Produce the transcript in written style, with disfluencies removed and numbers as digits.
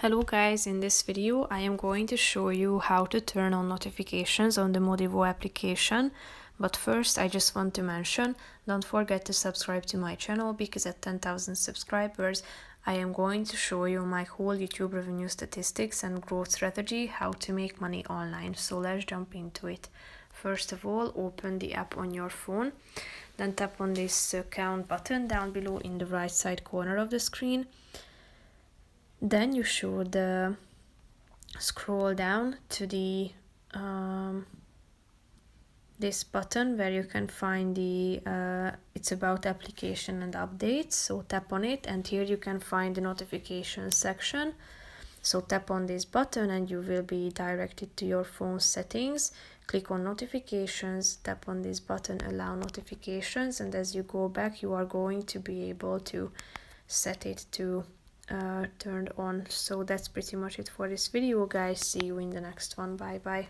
Hello guys, in this video I am going to show you how to turn on notifications on the Modivo application. But first I just want to mention, don't forget to subscribe to my channel because at 10,000 subscribers I am going to show you my whole YouTube revenue statistics and growth strategy, how to make money online. So let's jump into it. First of all, open the app on your phone, then tap on this count button down below in the right side corner of the screen. Then you should scroll down to the this button where you can find the it's about application and updates. So tap on it, and here you can find the notification section. So tap on this button and you will be directed to your phone settings. Click on notifications, tap on this button, allow notifications, and as you go back you are going to be able to set it to turned on. So that's pretty much it for this video, guys. See you in the next one. Bye bye.